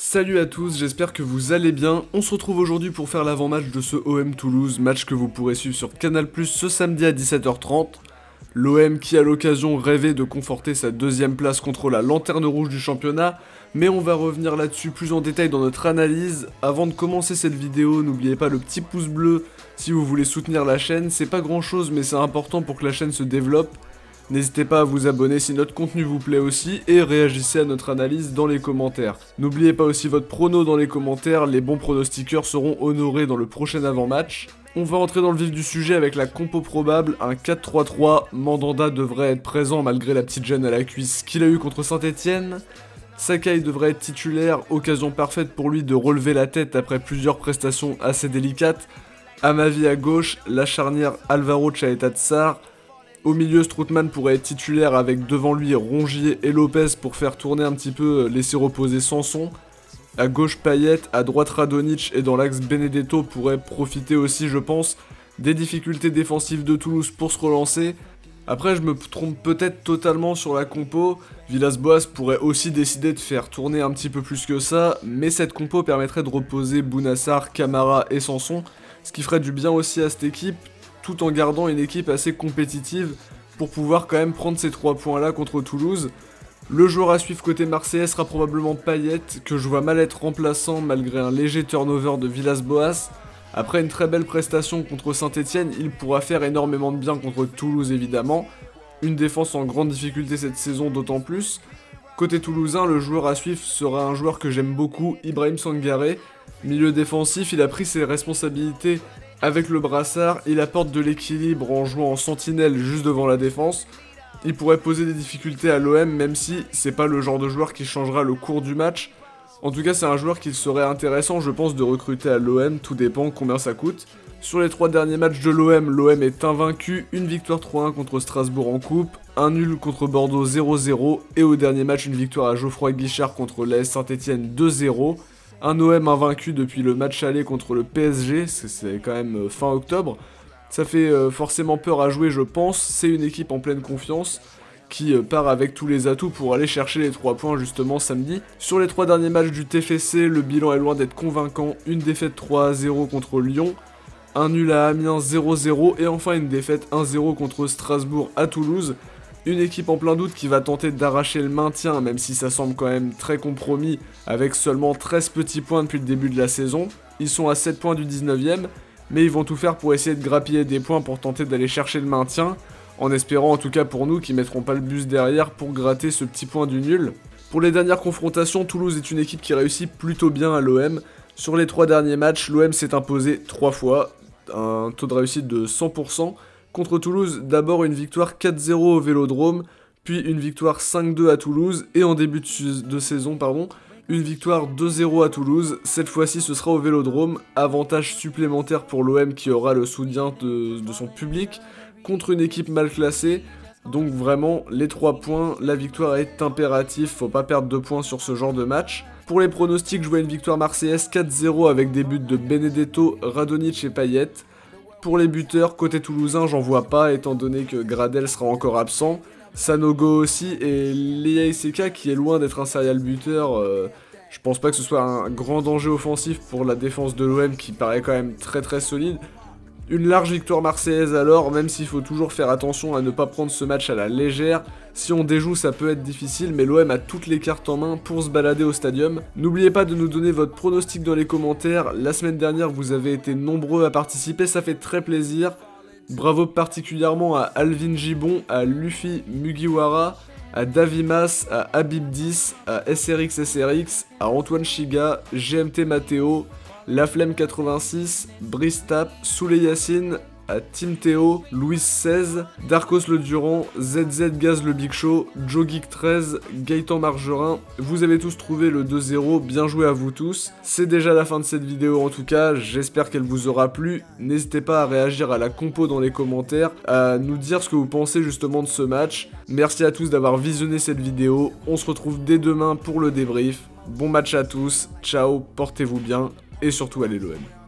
Salut à tous, j'espère que vous allez bien. On se retrouve aujourd'hui pour faire l'avant-match de ce OM Toulouse, match que vous pourrez suivre sur Canal+ ce samedi à 17h30. L'OM qui à l'occasion rêvait de conforter sa deuxième place contre la lanterne rouge du championnat, mais on va revenir là-dessus plus en détail dans notre analyse. Avant de commencer cette vidéo, n'oubliez pas le petit pouce bleu si vous voulez soutenir la chaîne, c'est pas grand chose mais c'est important pour que la chaîne se développe. N'hésitez pas à vous abonner si notre contenu vous plaît aussi et réagissez à notre analyse dans les commentaires. N'oubliez pas aussi votre prono dans les commentaires, les bons pronostiqueurs seront honorés dans le prochain avant-match. On va entrer dans le vif du sujet avec la compo probable, un 4-3-3, Mandanda devrait être présent malgré la petite gêne à la cuisse qu'il a eu contre Saint-Etienne. Sakai devrait être titulaire, occasion parfaite pour lui de relever la tête après plusieurs prestations assez délicates. Amavi à gauche, la charnière Alvaro Chaeta-Tsar. Au milieu, Strootman pourrait être titulaire avec devant lui Rongier et Lopez pour faire tourner un petit peu, laisser reposer Sanson. À gauche, Payet, à droite, Radonjic et dans l'axe, Benedetto pourrait profiter aussi, je pense, des difficultés défensives de Toulouse pour se relancer. Après, je me trompe peut-être totalement sur la compo. Villas-Boas pourrait aussi décider de faire tourner un petit peu plus que ça, mais cette compo permettrait de reposer Bounassar, Camara et Sanson, ce qui ferait du bien aussi à cette équipe, tout en gardant une équipe assez compétitive pour pouvoir quand même prendre ces 3 points là contre Toulouse. Le joueur à suivre côté marseillais sera probablement Payet, que je vois mal être remplaçant malgré un léger turnover de Villas-Boas. Après une très belle prestation contre Saint-Etienne, il pourra faire énormément de bien contre Toulouse évidemment. Une défense en grande difficulté cette saison d'autant plus. Côté toulousain, le joueur à suivre sera un joueur que j'aime beaucoup, Ibrahim Sangaré. Milieu défensif, il a pris ses responsabilités avec le brassard, il apporte de l'équilibre en jouant en sentinelle juste devant la défense. Il pourrait poser des difficultés à l'OM même si c'est pas le genre de joueur qui changera le cours du match. En tout cas c'est un joueur qu'il serait intéressant je pense de recruter à l'OM, tout dépend combien ça coûte. Sur les 3 derniers matchs de l'OM est invaincu, une victoire 3-1 contre Strasbourg en coupe, un nul contre Bordeaux 0-0 et au dernier match une victoire à Geoffroy Guichard contre l'AS Saint-Etienne 2-0. Un OM invaincu depuis le match aller contre le PSG, c'est quand même fin octobre. Ça fait forcément peur à jouer je pense, c'est une équipe en pleine confiance qui part avec tous les atouts pour aller chercher les 3 points justement samedi. Sur les 3 derniers matchs du TFC, le bilan est loin d'être convaincant, une défaite 3-0 contre Lyon, un nul à Amiens 0-0 et enfin une défaite 1-0 contre Strasbourg à Toulouse. Une équipe en plein doute qui va tenter d'arracher le maintien, même si ça semble quand même très compromis, avec seulement 13 petits points depuis le début de la saison. Ils sont à 7 points du 19ème, mais ils vont tout faire pour essayer de grappiller des points pour tenter d'aller chercher le maintien, en espérant en tout cas pour nous qu'ils mettront pas le bus derrière pour gratter ce petit point du nul. Pour les dernières confrontations, Toulouse est une équipe qui réussit plutôt bien à l'OM. Sur les 3 derniers matchs, l'OM s'est imposé 3 fois, un taux de réussite de 100%. Contre Toulouse, d'abord une victoire 4-0 au Vélodrome, puis une victoire 5-2 à Toulouse, et en début de saison, une victoire 2-0 à Toulouse. Cette fois-ci, ce sera au Vélodrome, avantage supplémentaire pour l'OM qui aura le soutien de son public, contre une équipe mal classée. Donc vraiment, les 3 points, la victoire est impérative, faut pas perdre 2 points sur ce genre de match. Pour les pronostics, je vois une victoire marseillaise 4-0 avec des buts de Benedetto, Radonjic et Payet. Pour les buteurs, côté toulousain, j'en vois pas, étant donné que Gradel sera encore absent. Sanogo aussi, et Leia Iseka, qui est loin d'être un serial buteur, je pense pas que ce soit un grand danger offensif pour la défense de l'OM, qui paraît quand même très très solide. Une large victoire marseillaise alors, même s'il faut toujours faire attention à ne pas prendre ce match à la légère. Si on déjoue ça peut être difficile, mais l'OM a toutes les cartes en main pour se balader au stadium. N'oubliez pas de nous donner votre pronostic dans les commentaires. La semaine dernière vous avez été nombreux à participer, ça fait très plaisir. Bravo particulièrement à Alvin Gibon, à Luffy Mugiwara, à Davimas, à Habib10, à SRX, à Antoine Chiga, GMT Matteo, Laflemme86, Bristap, Souley Yassine, à Tim Théo, Louis 16, Darkos le Durand, ZZ Gaz le Big Show, Joe Geek 13, Gaëtan Margerin. Vous avez tous trouvé le 2-0, bien joué à vous tous. C'est déjà la fin de cette vidéo en tout cas, j'espère qu'elle vous aura plu. N'hésitez pas à réagir à la compo dans les commentaires, à nous dire ce que vous pensez justement de ce match. Merci à tous d'avoir visionné cette vidéo, on se retrouve dès demain pour le débrief. Bon match à tous, ciao, portez-vous bien. Et surtout allez l'OM.